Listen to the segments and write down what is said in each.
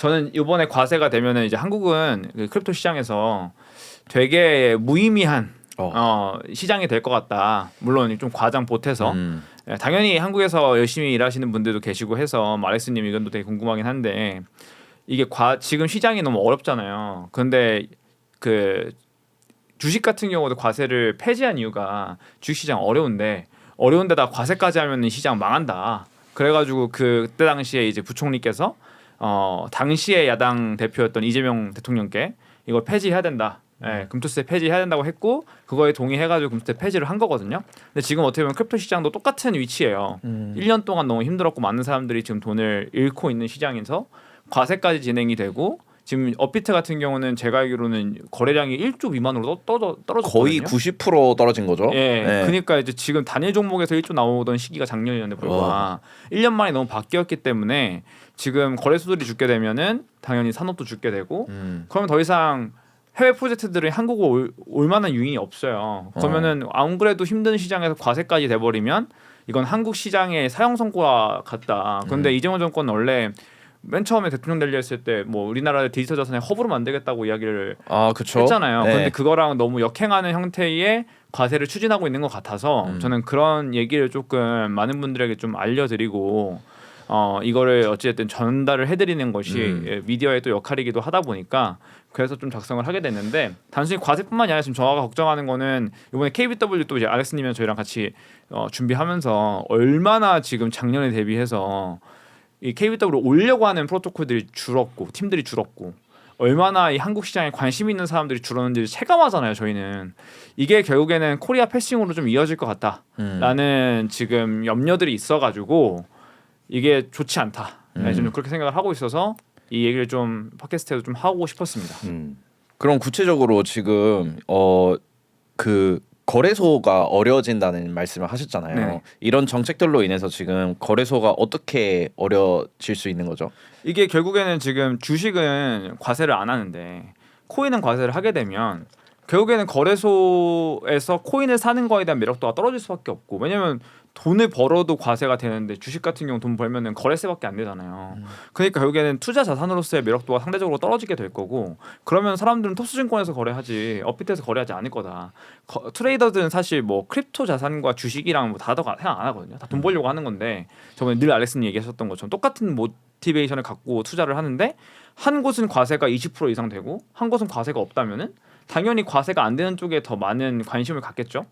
저는 이번에 과세가 되면은 이제 한국은 그 크립토 시장에서 되게 무의미한 시장이 될 것 같다. 물론 좀 과장 보태서 당연히 한국에서 열심히 일하시는 분들도 계시고 해서 알렉스님 의견도 되게 궁금하긴 한데 이게 지금 시장이 너무 어렵잖아요. 그런데 그 주식 같은 경우도 과세를 폐지한 이유가 주식시장 어려운데다 과세까지 하면 시장 망한다. 그래가지고 그때 당시에 이제 부총리께서 당시에 야당 대표였던 이재명 대통령께 이걸 폐지해야 된다. 금투세 폐지해야 된다고 했고 그거에 동의해가지고 금투세 폐지를 한 거거든요. 근데 지금 어떻게 보면 크립토 시장도 똑같은 위치예요. 1년 동안 너무 힘들었고 많은 사람들이 지금 돈을 잃고 있는 시장에서 과세까지 진행이 되고 지금 업비트 같은 경우는 제가 알기로는 거래량이 1조 미만으로 떨어졌거든요. 거의 90% 떨어진 거죠. 그러니까 이제 지금 단일 종목에서 1조 나오던 시기가 작년이었는데 불과 1년 만에 너무 바뀌었기 때문에 지금 거래소들이 죽게 되면은 당연히 산업도 죽게 되고 그러면 더 이상 해외 프로젝트들이 한국에 올 만한 유인이 없어요. 그러면은 안 그래도 힘든 시장에서 과세까지 돼버리면 이건 한국 시장의 사형 선고와 같다. 그런데 이재명 정권은 원래 맨 처음에 대통령 되려 했을 때 뭐 우리나라의 디지털 자산에 허브로 만들겠다고 이야기를 했잖아요. 그런데 그거랑 너무 역행하는 형태의 과세를 추진하고 있는 것 같아서 저는 그런 얘기를 조금 많은 분들에게 좀 알려드리고 이거를 어찌됐든 전달을 해드리는 것이 미디어의 또 역할이기도 하다 보니까 그래서 좀 작성을 하게 됐는데 단순히 과세뿐만이 아니라 지금 저가 걱정하는 거는 이번에 KBW 또 이제 알렉스님이랑 저희랑 같이 준비하면서 얼마나 지금 작년에 대비해서 이 KBW를 올려고 하는 프로토콜들이 줄었고 팀들이 줄었고 얼마나 이 한국 시장에 관심 있는 사람들이 줄었는지 체감하잖아요. 저희는 이게 결국에는 코리아 패싱으로 좀 이어질 것 같다라는 지금 염려들이 있어가지고 이게 좋지 않다. 좀 그렇게 생각을 하고 있어서 이 얘기를 좀 팟캐스트에도 좀 하고 싶었습니다. 그럼 구체적으로 지금 그 거래소가 어려워진다는 말씀을 하셨잖아요. 네. 이런 정책들로 인해서 지금 거래소가 어떻게 어려질 수 있는 거죠? 이게 결국에는 지금 주식은 과세를 안 하는데 코인은 과세를 하게 되면 결국에는 거래소에서 코인을 사는 거에 대한 매력도가 떨어질 수밖에 없고 왜냐면 돈을 벌어도 과세가 되는데 주식 같은 경우 돈 벌면은 거래세밖에 안 되잖아요. 그러니까 결국에는 투자 자산으로서의 매력도가 상대적으로 떨어지게 될 거고 그러면 사람들은 토스증권에서 거래하지 업비트에서 거래하지 않을 거다. 트레이더들은 사실 뭐 크립토 자산과 주식이랑 뭐 다 생각 안 하거든요. 다 돈 벌려고 하는 건데 저번에 늘 알렉스님 얘기하셨던 것처럼 똑같은 모티베이션을 갖고 투자를 하는데 한 곳은 과세가 20% 이상 되고 한 곳은 과세가 없다면은 당연히 과세가 안 되는 쪽에 더 많은 관심을 갖겠죠.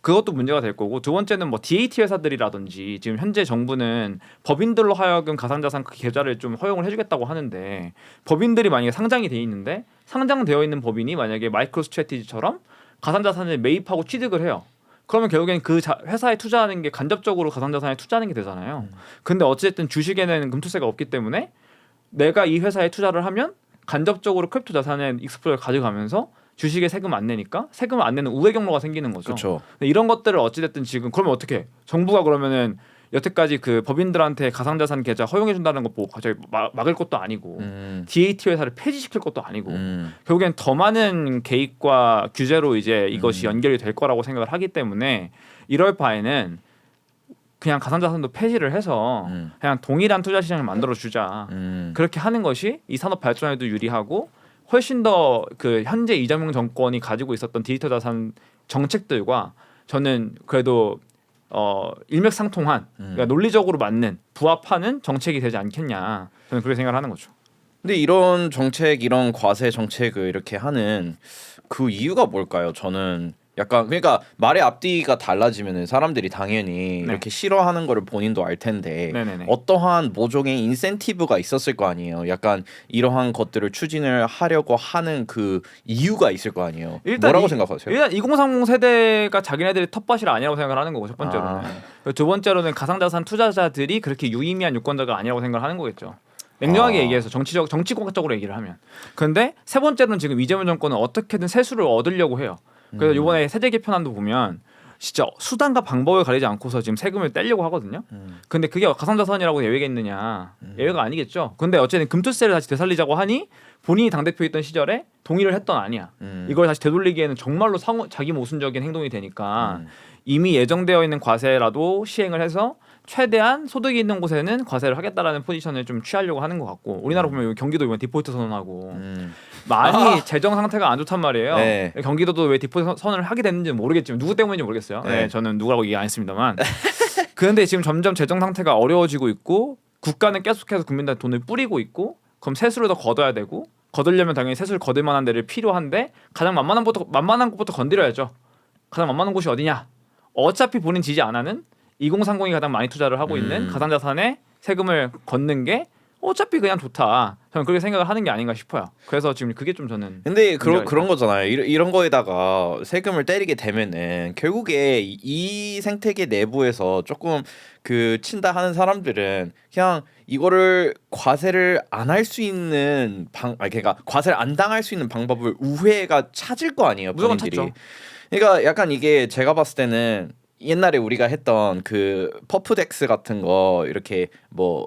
그것도 문제가 될 거고 두 번째는 뭐 DAT 회사들이라든지 지금 현재 정부는 법인들로 하여금 가상자산 계좌를 좀 허용을 해주겠다고 하는데 법인들이 만약에 상장이 돼 있는데 상장되어 있는 법인이 만약에 마이크로 스트래티지처럼 가상자산을 매입하고 취득을 해요. 그러면 결국엔 그 회사에 투자하는 게 간접적으로 가상자산에 투자하는 게 되잖아요. 근데 어쨌든 주식에는 금투세가 없기 때문에 내가 이 회사에 투자를 하면 간접적으로 크립토 자산의 익스포저를 가져가면서 주식에 세금 안 내니까 세금 안 내는 우회 경로가 생기는 거죠. 그쵸. 이런 것들을 어찌됐든 지금 그러면 어떻게 정부가 그러면은 여태까지 그 법인들한테 가상자산 계좌 허용해 준다는 거 보고 갑자기 막을 것도 아니고 DAT 회사를 폐지시킬 것도 아니고 결국엔 더 많은 개입과 규제로 이제 이것이 연결이 될 거라고 생각을 하기 때문에 이럴 바에는 그냥 가상자산도 폐지를 해서 그냥 동일한 투자 시장을 만들어 주자. 그렇게 하는 것이 이 산업 발전에도 유리하고 훨씬 더 그 현재 이재명 정권이 가지고 있었던 디지털 자산 정책들과 저는 그래도 일맥상통한 그러니까 논리적으로 맞는 부합하는 정책이 되지 않겠냐 저는 그렇게 생각을 하는 거죠. 근데 이런 정책, 이런 과세 정책을 이렇게 하는 그 이유가 뭘까요? 저는 약간 그러니까 말의 앞뒤가 달라지면은 사람들이 당연히 이렇게 싫어하는 거를 본인도 알 텐데 어떠한 모종의 인센티브가 있었을 거 아니에요. 약간 이러한 것들을 추진을 하려고 하는 그 이유가 있을 거 아니에요. 뭐라고 생각하세요? 일단 2030 세대가 자기네들이 텃밭이 아니라고 생각을 하는 거고 첫 번째로는 두 번째로는 가상자산 투자자들이 그렇게 유의미한 유권자가 아니라고 생각을 하는 거겠죠. 냉정하게 얘기해서 정치공학적으로 얘기를 하면. 그런데 세 번째로는 지금 이재명 정권은 어떻게든 세수를 얻으려고 해요. 그래서 이번에 세제 개편안도 보면 진짜 수단과 방법을 가리지 않고서 지금 세금을 떼려고 하거든요. 근데 그게 가상자산이라고 예외가 있느냐? 예외가 아니겠죠. 근데 어쨌든 금투세를 다시 되살리자고 하니 본인이 당대표 있던 시절에 동의를 했던 아니야. 이걸 다시 되돌리기에는 정말로 자기 모순적인 행동이 되니까 이미 예정되어 있는 과세라도 시행을 해서 최대한 소득이 있는 곳에는 과세를 하겠다라는 포지션을 좀 취하려고 하는 것 같고 우리나라 보면 경기도 이번 디폴트 선언하고 많이 재정 상태가 안 좋단 말이에요. 네. 경기도도 왜 디폴트 선언을 하게 됐는지는 모르겠지만 누구 때문인지 모르겠어요. 네. 저는 누구라고 얘기 안 했습니다만 그런데 지금 점점 재정 상태가 어려워지고 있고 국가는 계속해서 국민들 돈을 뿌리고 있고 그럼 세수를 더 걷어야 되고 거두려면 당연히 세수를 거둘 만한 데를 필요한데 가장 만만한 곳부터 건드려야죠. 가장 만만한 곳이 어디냐? 어차피 본인 지지 안 하는 2030이 가장 많이 투자를 하고 있는 가상자산에 세금을 걷는 게 어차피 그냥 좋다. 저는 그렇게 생각을 하는 게 아닌가 싶어요. 그래서 지금 그게 좀 저는 근데 그런 거잖아요. 이런 거에다가 세금을 때리게 되면은 결국에 이 생태계 내부에서 조금 그 친다 하는 사람들은 그냥 이거를 과세를 안 할 수 있는 그러니까 과세를 안 당할 수 있는 방법을 우회가 찾을 거 아니에요. 무조건 본인들이. 찾죠. 그러니까 약간 이게 제가 봤을 때는 옛날에 우리가 했던 그 퍼프덱스 같은 거 이렇게 뭐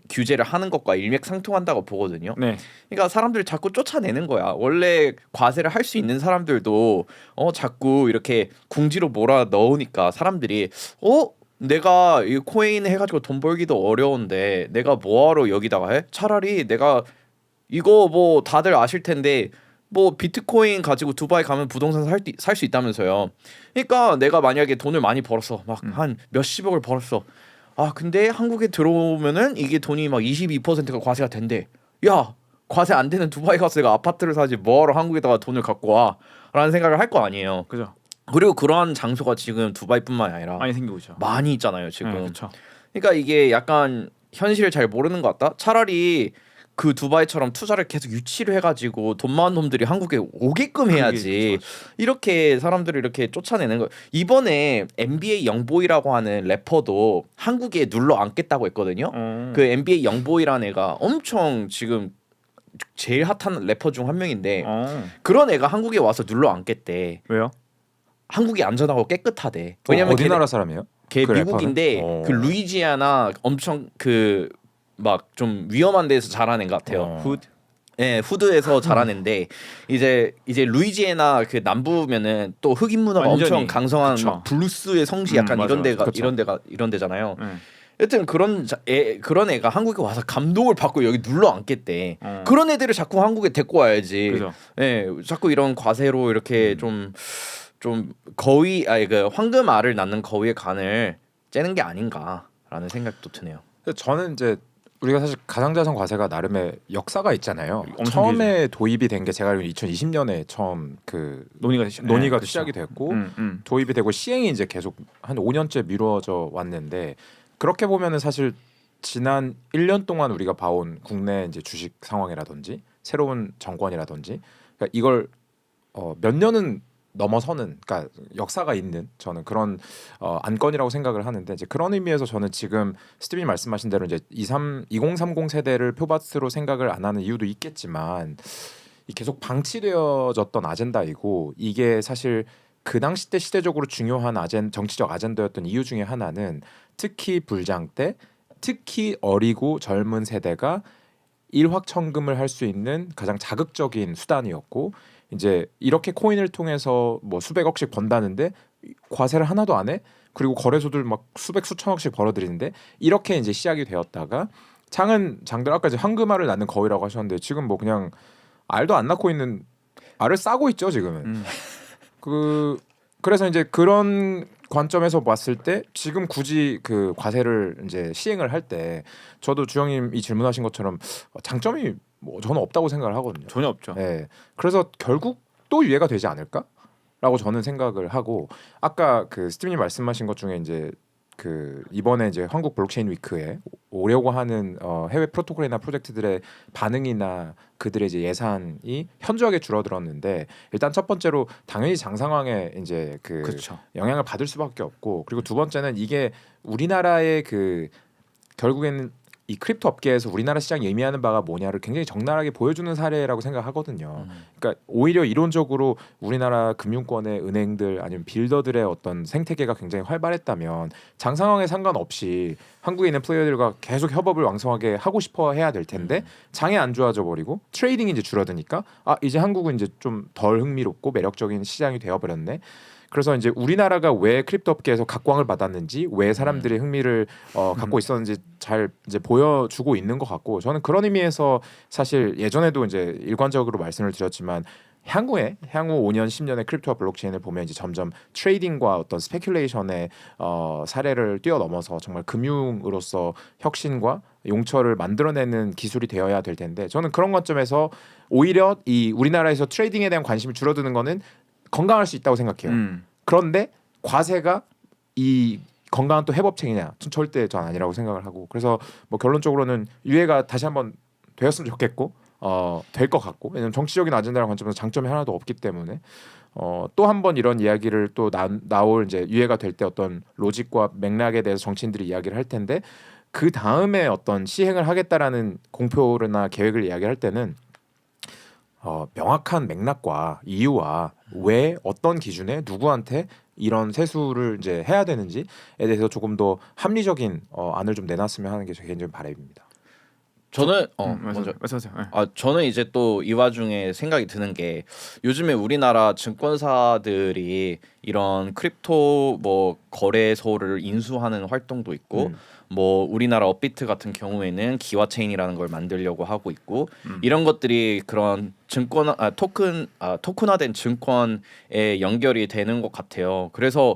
규제를 하는 것과 일맥상통한다고 보거든요. 네. 그러니까 사람들 자꾸 쫓아내는 거야. 원래 과세를 할 수 있는 사람들도 자꾸 이렇게 궁지로 몰아 넣으니까 사람들이 내가 이 코인 해가지고 돈 벌기도 어려운데 내가 뭐하러 여기다가 해? 차라리 내가 이거 뭐 다들 아실 텐데 뭐 비트코인 가지고 두바이 가면 부동산 살 수 있다면서요. 그러니까 내가 만약에 돈을 많이 벌었어. 막 한 몇십억을 벌었어. 아 근데 한국에 들어오면은 이게 돈이 막 22%가 과세가 된대. 야 과세 안 되는 두바이 가서 내가 아파트를 사지 뭐하러 한국에다가 돈을 갖고 와 라는 생각을 할 거 아니에요. 그죠. 그리고 그러한 장소가 지금 두바이뿐만이 아니라 많이 생기고 있죠. 많이 있잖아요 지금. 네, 그렇죠. 그러니까 이게 약간 현실을 잘 모르는 것 같다. 차라리 그 두바이처럼 투자를 계속 유치를 해가지고 돈 많은 놈들이 한국에 오게끔 해야지. 이렇게 사람들을 이렇게 쫓아내는 거. 이번에 NBA 영보이라고 하는 래퍼도 한국에 눌러 앉겠다고 했거든요. 그 NBA 영보이라는 애가 엄청 지금 제일 핫한 래퍼 중 한 명인데 그런 애가 한국에 와서 눌러 앉겠대. 왜요? 한국이 안전하고 깨끗하대. 왜냐면 어디 나라 사람이에요? 걔 그 미국인데 래퍼는? 그 루이지아나 엄청 그 막 좀 위험한 데서 자란 애인 것 같아요. 후드. 예, 후드에서 자란 애인데 이제 루이지애나 그 남부면은 또 흑인 문화가 완전히. 엄청 강성한 그쵸. 막 블루스의 성지 약간 맞아, 이런 데가 그쵸. 이런 데잖아요. 네. 여튼 그런 애가 한국에 와서 감동을 받고 여기 눌러 앉겠대. 그런 애들을 자꾸 한국에 데리고 와야지. 그죠. 예, 자꾸 이런 과세로 이렇게 좀 거위 그 황금알을 낳는 거위의 간을 째는 게 아닌가라는 생각도 드네요. 저는 이제 우리가 사실 가상자산 과세가 나름의 역사가 있잖아요. 엄청 처음에 도입이 된 게 제가 알기로 2020년에 처음 그 논의가 논의가 시작이 됐고 음. 도입이 되고 시행이 이제 계속 한 5년째 미뤄져 왔는데 그렇게 보면은 사실 지난 1년 동안 우리가 봐온 국내 이제 주식 상황이라든지 새로운 정권이라든지 그러니까 이걸 몇 년은 넘어서는 그러니까 역사가 있는 저는 그런 안건이라고 생각을 하는데 이제 그런 의미에서 저는 지금 스티븐이 말씀하신 대로 이제 2030 세대를 표밭으로 생각을 안 하는 이유도 있겠지만 이 계속 방치되어졌던 아젠다이고 이게 사실 그 당시 때 시대적으로 중요한 정치적 아젠다였던 이유 중에 하나는 특히 불장 때 특히 어리고 젊은 세대가 일확천금을 할 수 있는 가장 자극적인 수단이었고 이제 이렇게 코인을 통해서 뭐 수백억씩 번다는데 과세를 하나도 안 해? 그리고 거래소들 막 수백 수천억씩 벌어들이는데 이렇게 이제 시작이 되었다가 장들 아까 이제 황금알을 낳는 거위라고 하셨는데 지금 뭐 그냥 알도 안 낳고 있는 알을 싸고 있죠 지금은. 그래서 이제 그런 관점에서 봤을 때 지금 굳이 그 과세를 이제 시행을 할 때 저도 주영님이 질문하신 것처럼 장점이 뭐 저는 없다고 생각을 하거든요. 전혀 없죠. 네. 그래서 결국 또 유예가 되지 않을까라고 저는 생각을 하고 아까 그 스티븐이 말씀하신 것 중에 이제 그 이번에 이제 한국 블록체인 위크에 오려고 하는 해외 프로토콜이나 프로젝트들의 반응이나 그들의 이제 예산이 현저하게 줄어들었는데 일단 첫 번째로 당연히 장 상황에 이제 그 그렇죠. 영향을 받을 수밖에 없고 그리고 두 번째는 이게 우리나라의 그 결국에는 이 크립토 업계에서 우리나라 시장이 의미하는 바가 뭐냐를 굉장히 적나라하게 보여주는 사례라고 생각하거든요. 그러니까 오히려 이론적으로 우리나라 금융권의 은행들 아니면 빌더들의 어떤 생태계가 굉장히 활발했다면 장 상황에 상관없이 한국에 있는 플레이어들과 계속 협업을 왕성하게 하고 싶어 해야 될 텐데 장이 안 좋아져 버리고 트레이딩이 이제 줄어드니까 이제 한국은 이제 좀 덜 흥미롭고 매력적인 시장이 되어버렸네. 그래서 이제 우리나라가 왜 크립토 업계에서 각광을 받았는지, 왜 사람들이 흥미를 갖고 있었는지 잘 이제 보여주고 있는 것 같고, 저는 그런 의미에서 사실 예전에도 이제 일관적으로 말씀을 드렸지만 향후 5년 10년의 크립토와 블록체인을 보면 이제 점점 트레이딩과 어떤 스페큘레이션의 사례를 뛰어넘어서 정말 금융으로서 혁신과 용처를 만들어내는 기술이 되어야 될 텐데, 저는 그런 관점에서 오히려 이 우리나라에서 트레이딩에 대한 관심이 줄어드는 거는 건강할 수 있다고 생각해요. 그런데 과세가 이 건강한 또 해법책이냐? 절대 전 아니라고 생각을 하고, 그래서 뭐 결론적으로는 유예가 다시 한번 되었으면 좋겠고 될 것 같고, 왜냐면 정치적인 아젠다라는 관점에서 장점이 하나도 없기 때문에 또 한 번 이런 이야기를 또 나올 이제 유예가 될 때 어떤 로직과 맥락에 대해서 정치인들이 이야기를 할 텐데, 그 다음에 어떤 시행을 하겠다라는 공표나 계획을 이야기할 때는 명확한 맥락과 이유와 왜 어떤 기준에 누구한테 이런 세수를 이제 해야 되는지에 대해서 조금 더 합리적인 안을 좀 내놨으면 하는 게 제 개인적인 바람입니다. 저는 먼저 말씀하세요. 네. 저는 이제 또 이 와중에 생각이 드는 게, 요즘에 우리나라 증권사들이 이런 크립토 뭐 거래소를 인수하는 활동도 있고, 뭐 우리나라 업비트 같은 경우에는 기와체인이라는 걸 만들려고 하고 있고, 이런 것들이 그런 토큰화된 증권에 연결이 되는 것 같아요. 그래서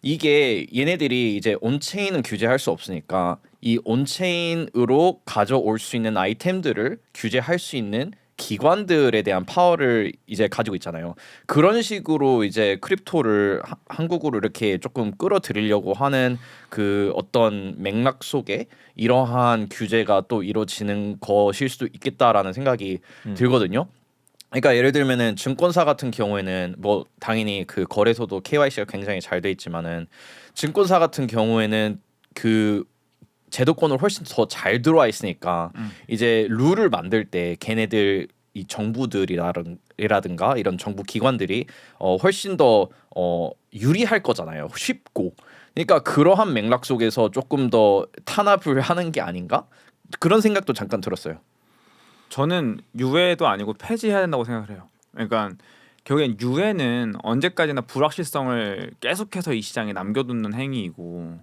이게 얘네들이 이제 온체인은 규제할 수 없으니까 이 온체인으로 가져올 수 있는 아이템들을 규제할 수 있는 기관들에 대한 파워를 이제 가지고 있잖아요. 그런 식으로 이제 크립토를 한국으로 이렇게 조금 끌어들이려고 하는 그 어떤 맥락 속에 이러한 규제가 또 이루어지는 것일 수도 있겠다라는 생각이 들거든요. 그러니까 예를 들면은 증권사 같은 경우에는 뭐 당연히 그 거래소도 KYC가 굉장히 잘 돼 있지만은, 증권사 같은 경우에는 그 제도권을 훨씬 더 잘 들어와 있으니까 이제 룰을 만들 때 걔네들 이 정부들이라든가 이런 정부 기관들이 훨씬 더 유리할 거잖아요. 쉽고. 그러니까 그러한 맥락 속에서 조금 더 탄압을 하는 게 아닌가? 그런 생각도 잠깐 들었어요. 저는 유예도 아니고 폐지해야 된다고 생각을 해요. 그러니까 결국엔 유예는 언제까지나 불확실성을 계속해서 이 시장에 남겨두는 행위이고,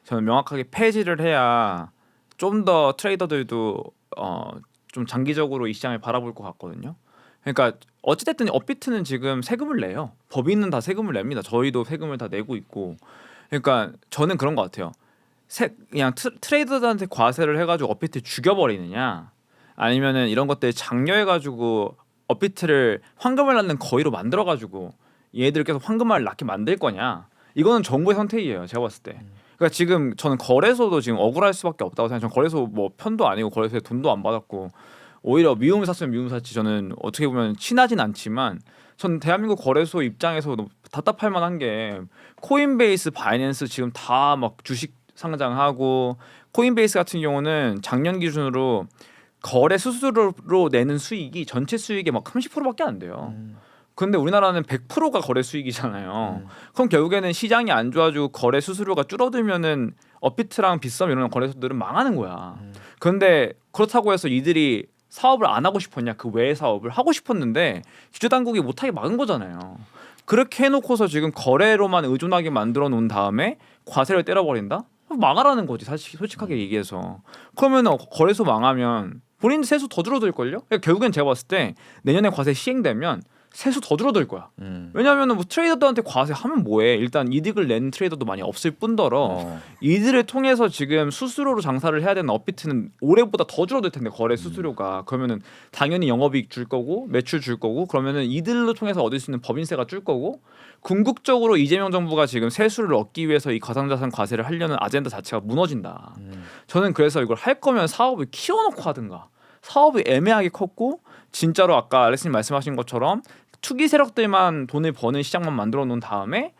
저는 명확하게 폐지를 해야 좀 더 트레이더들도 좀 장기적으로 이 시장을 바라볼 것 같거든요. 그러니까 어찌됐든 업비트는 지금 세금을 내요. 법인은 다 세금을 냅니다. 저희도 세금을 다 내고 있고. 그러니까 저는 그런 것 같아요. 그냥 트레이더들한테 과세를 해가지고 업비트 죽여버리느냐, 아니면은 이런 것들 장려해가지고 업비트를 황금을 낳는 거위로 만들어가지고 얘들 계속 황금알을 낳게 만들 거냐, 이거는 정부의 선택이에요. 제가 봤을 때. 그러니까 지금 저는 거래소도 지금 억울할 수밖에 없다고 생각해요. 저는 거래소 뭐 편도 아니고 거래소에 돈도 안 받았고, 오히려 미움을 샀으면 미움 샀지, 저는 어떻게 보면 친하진 않지만 전 대한민국 거래소 입장에서 너무 답답할 만한 게, 코인베이스, 바이낸스 지금 다 막 주식 상장하고, 코인베이스 같은 경우는 작년 기준으로 거래 수수료로 내는 수익이 전체 수익의 막 30%밖에 안 돼요. 근데 우리나라는 100%가 거래 수익이잖아요. 그럼 결국에는 시장이 안 좋아지고 거래 수수료가 줄어들면은 업비트랑 빗썸 이런 거래소들은 망하는 거야. 그런데 그렇다고 해서 이들이 사업을 안 하고 싶었냐? 그 외의 사업을 하고 싶었는데 규제 당국이 못하게 막은 거잖아요. 그렇게 해놓고서 지금 거래로만 의존하게 만들어 놓은 다음에 과세를 때려버린다? 망하라는 거지, 사실 솔직하게 얘기해서. 그러면 거래소 망하면 본인 세수 더 줄어들걸요? 그러니까 결국엔 제가 봤을 때 내년에 과세 시행되면 세수 더 줄어들 거야. 왜냐하면 뭐 트레이더들한테 과세하면 뭐해? 일단 이득을 낸 트레이더도 많이 없을 뿐더러 이들을 통해서 지금 수수료로 장사를 해야 되는 업비트는 올해보다 더 줄어들 텐데, 거래 수수료가. 그러면은 당연히 영업이익 줄 거고 매출 줄 거고, 그러면은 이들로 통해서 얻을 수 있는 법인세가 줄 거고, 궁극적으로 이재명 정부가 지금 세수를 얻기 위해서 이 가상자산 과세를 하려는 아젠다 자체가 무너진다. 저는 그래서 이걸 할 거면 사업을 키워놓고 하든가. 사업이 애매하게 컸고, 진짜로 아까 알렉스님 말씀하신 것처럼 투기 세력들만 돈을 버는 시장만 만들어 놓은 다음에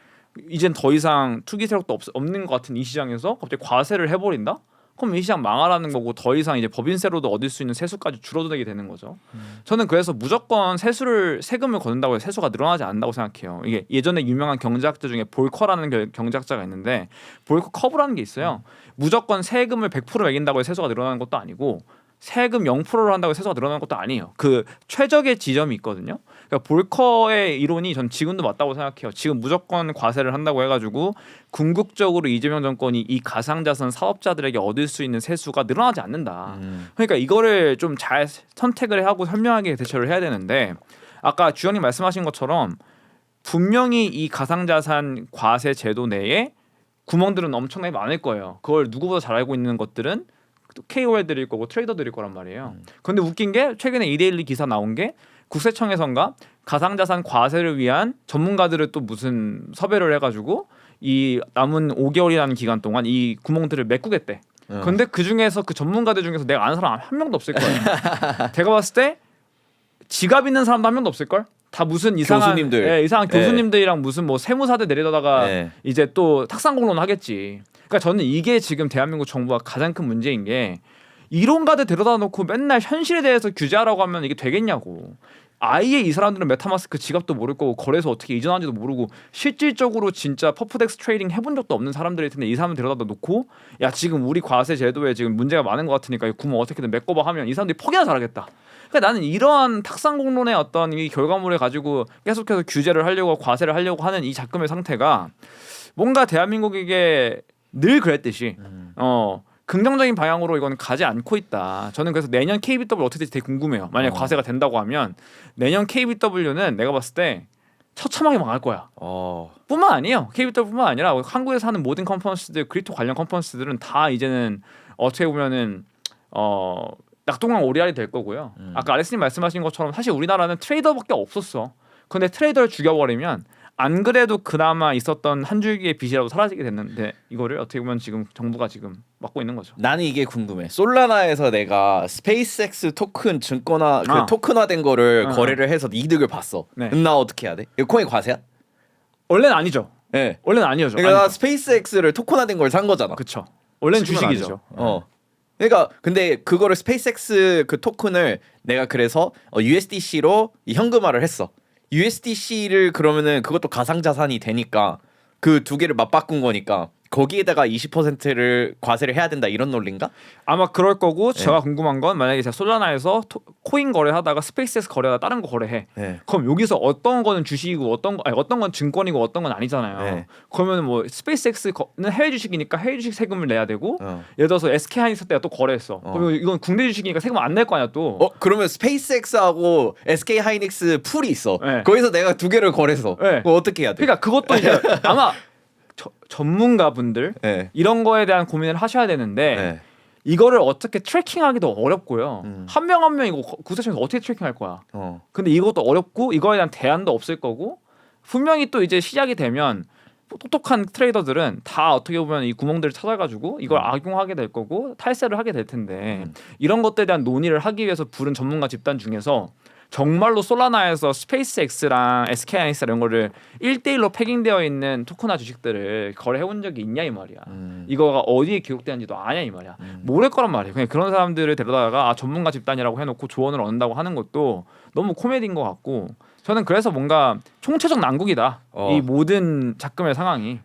이젠 더 이상 투기 세력도 없는 것 같은 이 시장에서 갑자기 과세를 해버린다? 그럼 이 시장 망하라는 거고, 더 이상 이제 법인세로도 얻을 수 있는 세수까지 줄어들게 되는 거죠. 저는 그래서 무조건 세금을 걷는다고 해서 세수가 늘어나지 않는다고 생각해요. 이게 예전에 유명한 경제학자 중에 볼커라는 경제학자가 있는데, 볼커 커브라는 게 있어요. 무조건 세금을 100% 매긴다고 해서 세수가 늘어나는 것도 아니고, 세금 0%를 한다고 세수가 늘어나는 것도 아니에요. 그 최적의 지점이 있거든요. 그러니까 볼커의 이론이 전 지금도 맞다고 생각해요. 지금 무조건 과세를 한다고 해가지고 궁극적으로 이재명 정권이 이 가상자산 사업자들에게 얻을 수 있는 세수가 늘어나지 않는다. 그러니까 이거를 좀 잘 선택을 하고 현명하게 대처를 해야 되는데 아까 주영님 말씀하신 것처럼 분명히 이 가상자산 과세 제도 내에 구멍들은 엄청나게 많을 거예요. 그걸 누구보다 잘 알고 있는 것들은 KOL들일 거고 트레이더들일 거란 말이에요. 근데 웃긴 게 최근에 이데일리 기사 나온 게 국세청에선가 가상자산 과세를 위한 전문가들을 또 무슨 섭외를 해가지고 이 남은 5개월이라는 기간 동안 이 구멍들을 메꾸겠대. 근데 그 중에서 그 전문가들 중에서 내가 아는 사람 한 명도 없을 거예요. 제가 봤을 때 지갑 있는 사람도 한 명도 없을 걸. 다 무슨 이상한 교수님들. 예, 이상한 교수님들이랑 무슨 뭐 세무사들 내리다가 이제 또 탁상공론 하겠지. 그러니까 저는 이게 지금 대한민국 정부가 가장 큰 문제인 게 이론가들 데려다 놓고 맨날 현실에 대해서 규제하라고 하면 이게 되겠냐고. 아예 이 사람들은 메타마스크 지갑도 모를 거고 거래소 어떻게 이전하는지도 모르고 실질적으로 진짜 퍼프덱스 트레이딩 해본 적도 없는 사람들일 텐데 이 사람을 데려다 놓고 야 지금 우리 과세 제도에 지금 문제가 많은 것 같으니까 이 구멍 어떻게든 메꿔봐 하면 이 사람들이 퍽이나 잘하겠다. 그러니까 나는 이러한 탁상공론의 어떤 이 결과물을 가지고 계속해서 규제를 하려고 과세를 하려고 하는 이 작금의 상태가 뭔가 대한민국에게 늘 그랬듯이 긍정적인 방향으로 이건 가지 않고 있다. 저는 그래서 내년 KBW 어떻게 될지 되게 궁금해요. 만약 과세가 된다고 하면 내년 KBW는 내가 봤을 때 처참하게 망할 거야. 뿐만 아니에요. KBW뿐만 아니라 한국에서 하는 모든 컨퍼런스들, 크립토 관련 컨퍼런스들은 다 이제는 어떻게 보면은 낙동강 오리알이 될 거고요. 아까 알렉스님 말씀하신 것처럼 사실 우리나라는 트레이더밖에 없었어. 근데 트레이더를 죽여버리면 안 그래도 그나마 있었던 한 줄기의 빛이라도 사라지게 됐는데 이거를 어떻게 보면 지금 정부가 지금 막고 있는 거죠. 나는 이게 궁금해. 솔라나에서 내가 스페이스X 토큰 증권화 그 토큰화된 거를 거래를 해서 이득을 봤어. 네. 나 어떻게 해야 돼? 이거 코인 과세야? 원래는 아니죠. 네. 원래는 아니죠. 그러니까 나 스페이스X를 토큰화된 걸 산 거잖아. 그렇죠. 원래는 지금은 주식이죠. 아니죠. 그러니까 근데 그거를 스페이스X 그 토큰을 내가 그래서 USDC로 현금화를 했어. USDC를 그러면은 그것도 가상자산이 되니까 그 두 개를 맞바꾼 거니까 거기에다가 20%를 과세를 해야 된다 이런 논리인가? 아마 그럴 거고 제가 궁금한 건 만약에 제가 솔라나에서 코인 거래하다가 스페이스X 거래하다 다른 거 거래해. 그럼 여기서 어떤 거는 주식이고 어떤 건 증권이고 어떤 건 아니잖아요. 그러면 뭐 스페이스X는 해외 주식이니까 해외 주식 세금을 내야 되고 예를 들어서 SK 하이닉스 때가 또 거래했어. 그러면 이건 국내 주식이니까 세금 안 낼 거 아니야 또. 그러면 스페이스X하고 SK 하이닉스 풀이 있어. 네. 거기서 내가 두 개를 거래했어. 네. 그거 어떻게 해야 돼? 그러니까 그것도 이제 아마 전문가분들 이런 거에 대한 고민을 하셔야 되는데 이거를 어떻게 트래킹하기도 어렵고요. 한 명 한 명 이거 국세청에서 어떻게 트래킹할 거야. 근데 이것도 어렵고 이거에 대한 대안도 없을 거고 분명히 또 이제 시작이 되면 똑똑한 트레이더들은 다 어떻게 보면 이 구멍들을 찾아가지고 이걸 악용하게 될 거고 탈세를 하게 될 텐데 이런 것들에 대한 논의를 하기 위해서 부른 전문가 집단 중에서 정말로 솔라나에서 스페이스X랑 SK하이닉스 이런 거를 1대1로 패깅되어 있는 토큰화 주식들을 거래해본 적이 있냐 이 말이야. 이거가 어디에 기록되는지도 아냐 이 말이야. 모를 거란 말이야. 그냥 그런 사람들을 데려다가 전문가 집단이라고 해놓고 조언을 얻는다고 하는 것도 너무 코미디인 것 같고 저는 그래서 뭔가 총체적 난국이다. 이 모든 작금의 상황이.